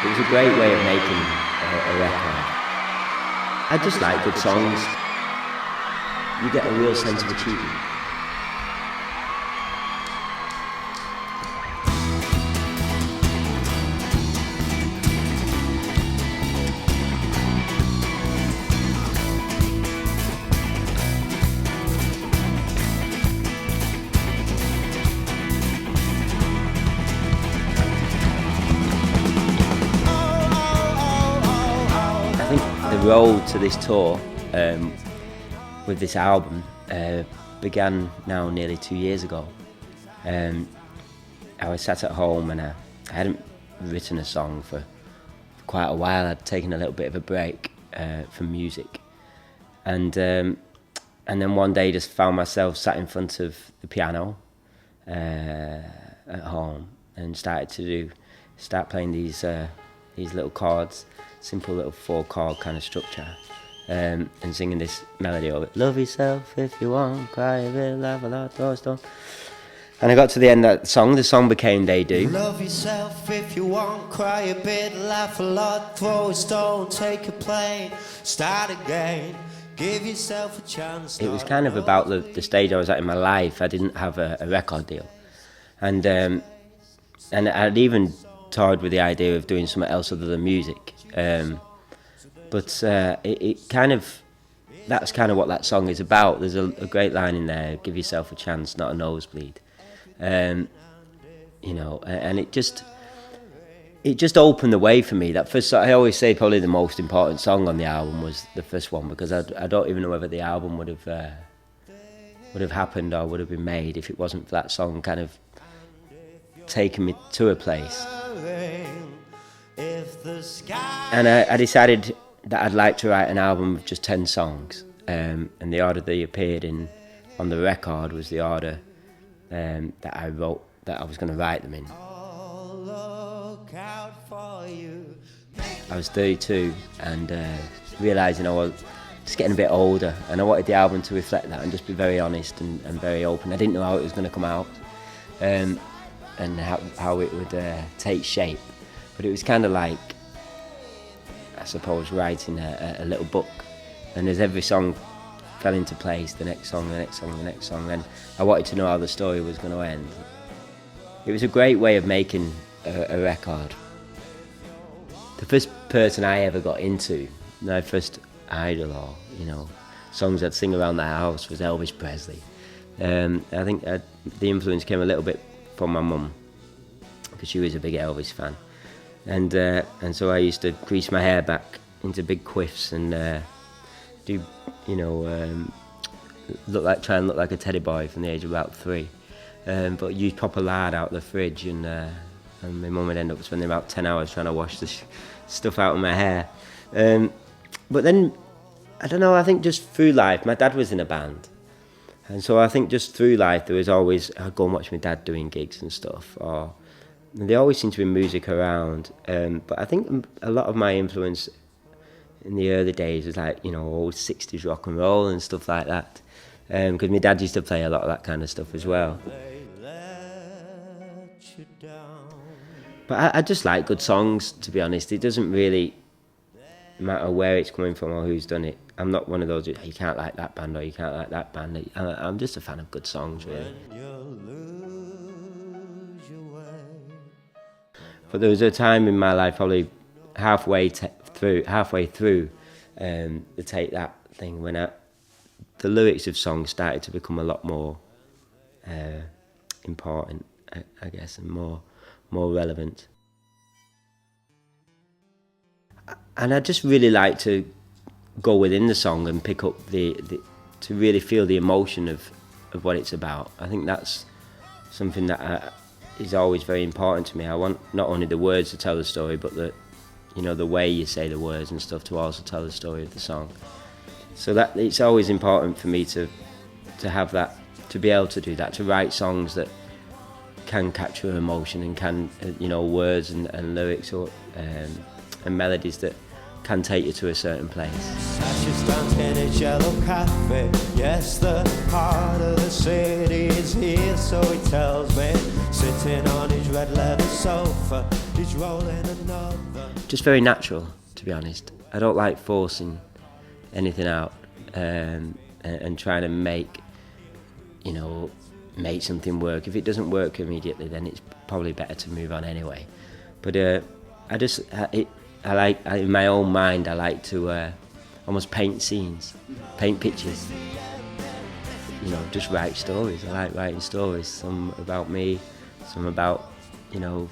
It was a great way of making a record. I just like good songs. You get a real sense of achievement. The road to this tour with this album began now nearly 2 years ago. I was sat at home and I hadn't written a song for quite a while. I'd taken a little bit of a break from music, and then one day just found myself sat in front of the piano at home and start playing these little chords. Simple little 4-chord kind of structure, and singing this melody of it. Love yourself if you want, cry a bit, laugh a lot, throw a stone. And I got to the end of that song. The song became They Do. Love yourself if you want, cry a bit, laugh a lot, throw a stone, take a plane, start again, give yourself a chance. It was kind of about the stage I was at in my life. I didn't have a record deal, and I'd even toyed with the idea of doing something else other than music. But it kind of, that's kind of what that song is about. There's a great line in there, give yourself a chance, not a nosebleed. And it just opened the way for me. That first, I always say probably the most important song on the album was the first one, because I don't even know whether the album would have happened or would have been made if it wasn't for that song kind of taking me to a place. And I decided that I'd like to write an album of just 10 songs, and the order they appeared in on the record was the order that I wrote, that I was going to write them in. I was 32 and realising I was just getting a bit older, and I wanted the album to reflect that and just be very honest and very open. I didn't know how it was going to come out and how it would take shape, but it was kind of like, I suppose, writing a little book, and as every song fell into place, the next song, and I wanted to know how the story was going to end. It was a great way of making a record. The first person I ever got into, my first idol, or songs I'd sing around the house, was Elvis Presley. I think the influence came a little bit from my mum, because she was a big Elvis fan. And so I used to grease my hair back into big quiffs and try and look like a teddy boy from the age of about 3, but use proper lard out of the fridge, and my mum would end up spending about 10 hours trying to wash the stuff out of my hair. But then, I don't know, I think just through life, my dad was in a band, and so I think just through life there was always, I'd go and watch my dad doing gigs and stuff, or there always seemed to be music around, but I think a lot of my influence in the early days was like, old 60s rock and roll and stuff like that, because my dad used to play a lot of that kind of stuff as well. But I just like good songs, to be honest. It doesn't really matter where it's coming from or who's done it. I'm not one of those, you can't like that band or you can't like that band. I'm just a fan of good songs, really. But there was a time in my life, probably halfway through the Take That thing, when the lyrics of songs started to become a lot more important, I guess, and more relevant. And I just really like to go within the song and pick up to really feel the emotion of what it's about. I think that's something that is always very important to me. I want not only the words to tell the story, but the way you say the words and stuff to also tell the story of the song. So that it's always important for me to have that, to be able to do that, to write songs that can capture emotion and can, words and lyrics or and melodies that can take you to a certain place. Sasha stands in his yellow cafe. Yes, the heart of the city is here, so he tells me. Sitting on his red leather sofa, he's rolling another. Just very natural, to be honest. I don't like forcing anything out and trying to make something work. If it doesn't work immediately, then it's probably better to move on anyway. But in my own mind, I like to almost paint scenes, paint pictures. Just write stories. I like writing stories. Some about me, some about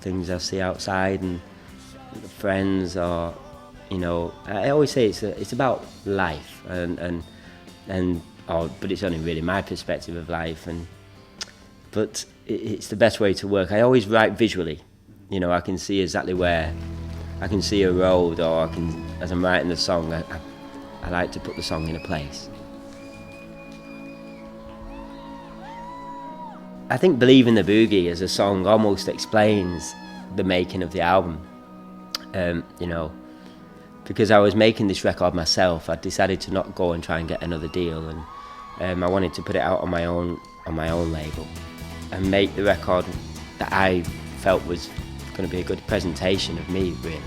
things I see outside and friends, or I always say it's about life but it's only really my perspective of life, but it's the best way to work. I always write visually. I can see exactly where I can see a road, or as I'm writing the song, I like to put the song in a place. I think Believe in the Boogie as a song almost explains the making of the album. Because I was making this record myself, I decided to not go and try and get another deal, and I wanted to put it out on my own label and make the record that I felt was going to be a good presentation of me, really.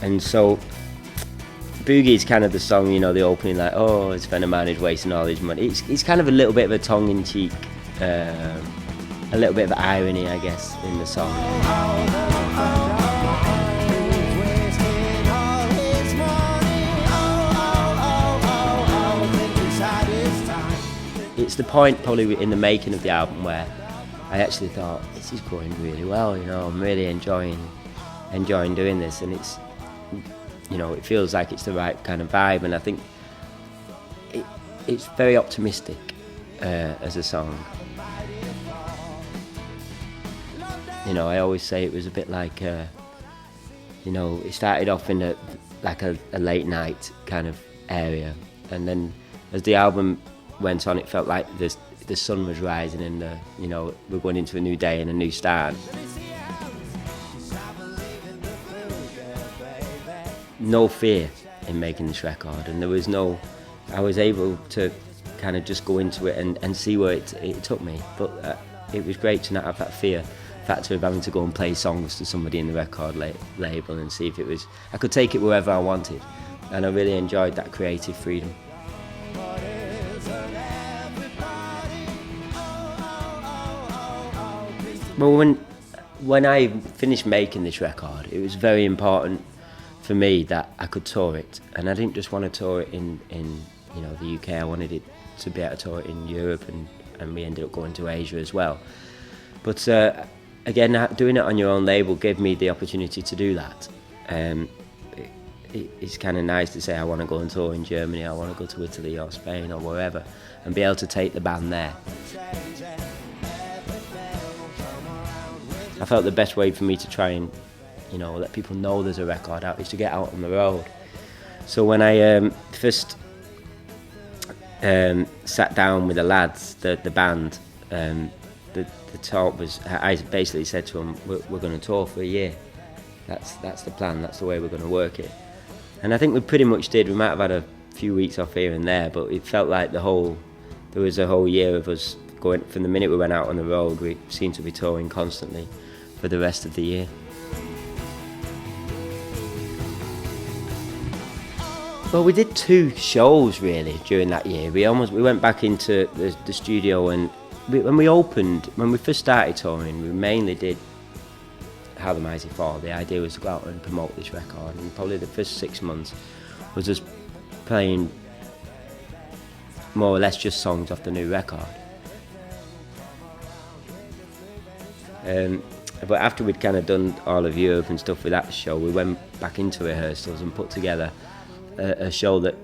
And so Boogie is kind of the song, the opening, like, oh, his friend of mine is wasting all his money. It's kind of a little bit of a tongue-in-cheek, a little bit of irony, I guess, in the song. It's the point probably in the making of the album where I actually thought, this is going really well, I'm really enjoying doing this, and it's, it feels like it's the right kind of vibe, and I think it's very optimistic as a song. I always say it was a bit like, it started off in a late night kind of area, and then as the album went on, it felt like the sun was rising, and we're going into a new day and a new start. No fear in making this record, and I was able to kind of just go into it and see where it took me, but it was great to not have that fear factor of having to go and play songs to somebody in the record label and see if I could take it wherever I wanted, and I really enjoyed that creative freedom. Well, when I finished making this record, it was very important for me that I could tour it, and I didn't just want to tour it in the UK. I wanted it to be able to tour it in Europe, and we ended up going to Asia as well. But again, doing it on your own label gave me the opportunity to do that. It's kind of nice to say I want to go and tour in Germany, I want to go to Italy or Spain or wherever, and be able to take the band there. I felt the best way for me to try and let people know there's a record out is to get out on the road. So when I first sat down with the lads, the band, the talk was, I basically said to them, we're going to tour for a year. That's the plan, that's the way we're going to work it. And I think we pretty much did. We might have had a few weeks off here and there, but it felt like there was a whole year of us going. From the minute we went out on the road, we seemed to be touring constantly for the rest of the year. Well, we did 2 shows really during that year. We went back into the studio, and when we first started touring, we mainly did How the Mighty Fall. The idea was to go out and promote this record, and probably the first 6 months was just playing more or less just songs off the new record. But after we'd kind of done all of Europe and stuff with that show, we went back into rehearsals and put together a show that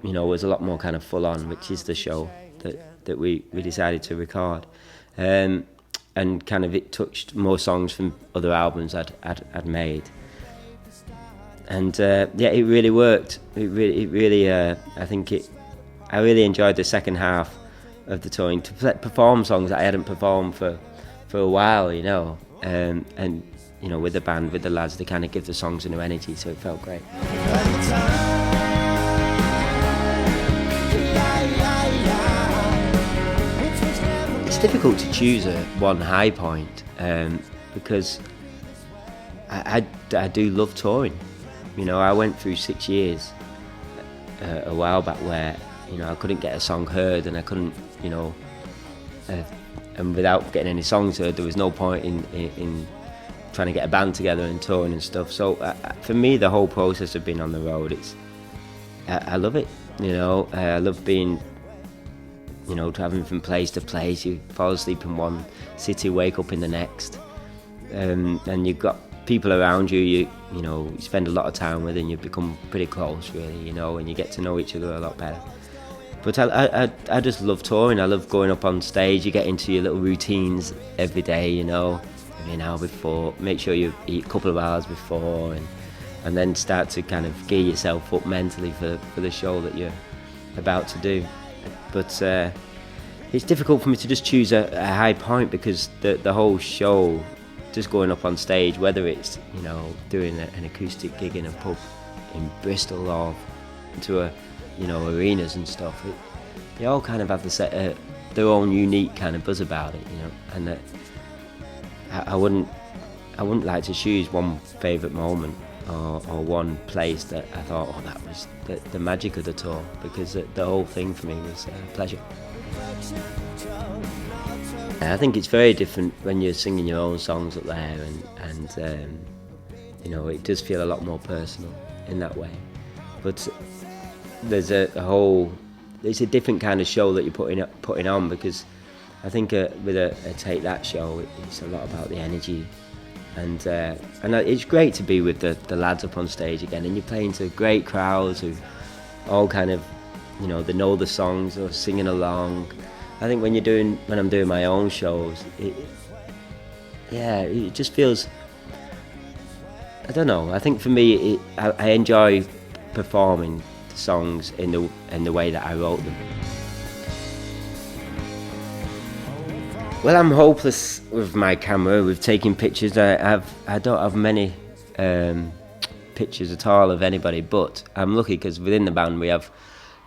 was a lot more kind of full on, which is the show that we decided to record, and kind of it touched more songs from other albums I'd made, and it really worked. It really I really enjoyed the second half of the touring, to perform songs that I hadn't performed for a while, and with the band, with the lads, they kind of give the songs a new energy, so it felt great. difficult to choose one high point because I do love touring. You know, I went through 6 years a while back where, you know, I couldn't get a song heard, and I couldn't, you know, and without getting any songs heard, there was no point in trying to get a band together and touring and stuff. So for me, the whole process of being on the road, I love it. You know, I love being, you know, traveling from place to place. You fall asleep in one city, wake up in the next, and you've got people around you. You know, you spend a lot of time with, and you become pretty close, really. You know, and you get to know each other a lot better. But I just love touring. I love going up on stage. You get into your little routines every day. You know, maybe an hour before. Make sure you eat a couple of hours before, and then start to kind of gear yourself up mentally for the show that you're about to do. But it's difficult for me to just choose a high point, because the whole show, just going up on stage, whether it's, you know, doing an acoustic gig in a pub in Bristol or into a, you know, arenas and stuff, they all kind of have their own unique kind of buzz about it, you know. And I wouldn't like to choose one favourite moment or one place that I thought, oh, that was the magic of the tour, because the whole thing for me was a pleasure. I think it's very different when you're singing your own songs up there, and you know, it does feel a lot more personal in that way. But there's it's a different kind of show that you're putting on, because I think with a Take That show, it's a lot about the energy, and it's great to be with the lads up on stage again, and you're playing to great crowds who all kind of, you know, they know the songs or singing along. I think when I'm doing my own shows, it just feels, I don't know. I think for me, I enjoy performing the songs in the way that I wrote them. Well, I'm hopeless with my camera, with taking pictures. I don't have many pictures at all of anybody, but I'm lucky because within the band we have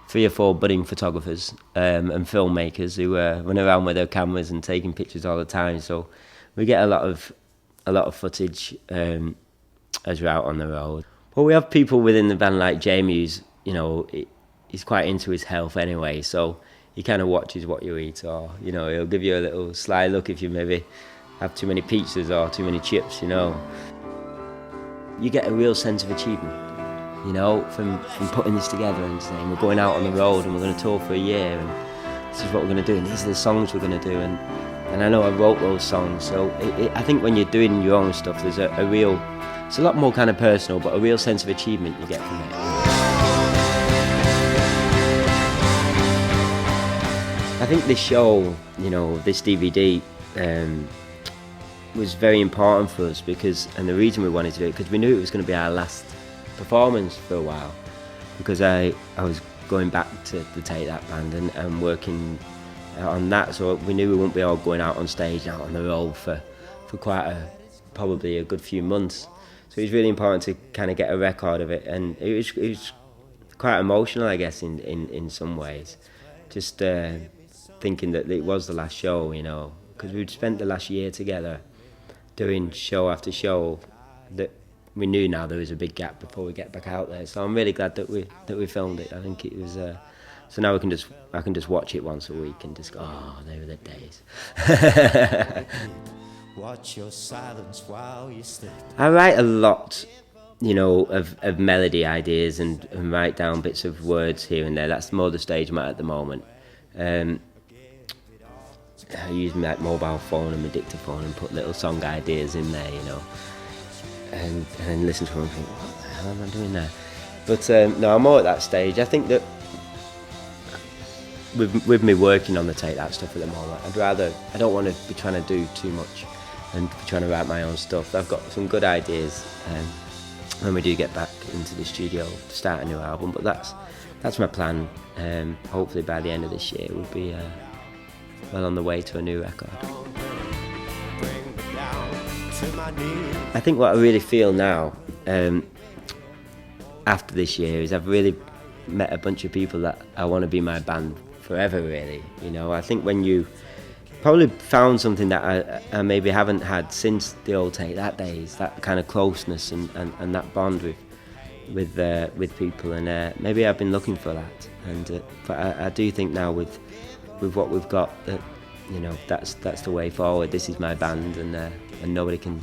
3 or 4 budding photographers and filmmakers who run around with their cameras and taking pictures all the time. So we get a lot of footage as we're out on the road. Well, we have people within the band like Jamie, who's, you know, he's quite into his health anyway, so he kind of watches what you eat, or, you know, he'll give you a little sly look if you maybe have too many pizzas or too many chips, you know. You get a real sense of achievement, you know, from putting this together and saying we're going out on the road and we're going to tour for a year, and this is what we're going to do, and these are the songs we're going to do, and I know I wrote those songs. So I think when you're doing your own stuff, there's a real, it's a lot more kind of personal, but a real sense of achievement you get from it. I think this show, you know, this DVD was very important for us, because, and the reason we wanted to do it, because we knew it was going to be our last performance for a while, because I was going back to the Take That band and working on that, so we knew we wouldn't be all going out on stage, out on the road for probably a good few months. So it was really important to kind of get a record of it, and it was quite emotional, I guess, in some ways. Just thinking that it was the last show, you know, because we'd spent the last year together doing show after show, that we knew now there was a big gap before we get back out there. So I'm really glad that we filmed it. I think it was so now I can just watch it once a week and just go, oh, they were the days. Watch your silence while you sleep. I write a lot, you know, of melody ideas and write down bits of words here and there. That's more the stage I'm at the moment. I use my mobile phone and my dictaphone and put little song ideas in there, you know, and then listen to them and think, what the hell am I doing there? But no, I'm more at that stage. I think that with me working on the Take That stuff at the moment, I don't want to be trying to do too much and be trying to write my own stuff. I've got some good ideas when we do get back into the studio to start a new album, but that's my plan. Hopefully by the end of this year we'll be well on the way to a new record. I think what I really feel now after this year is I've really met a bunch of people that I want to be my band forever, really. You know, I think when you probably found something that I maybe haven't had since the old Take That days, that kind of closeness and that bond with people, and maybe I've been looking for that, and but I do think now with what we've got, that that's the way forward. This is my band, and nobody can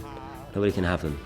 have them.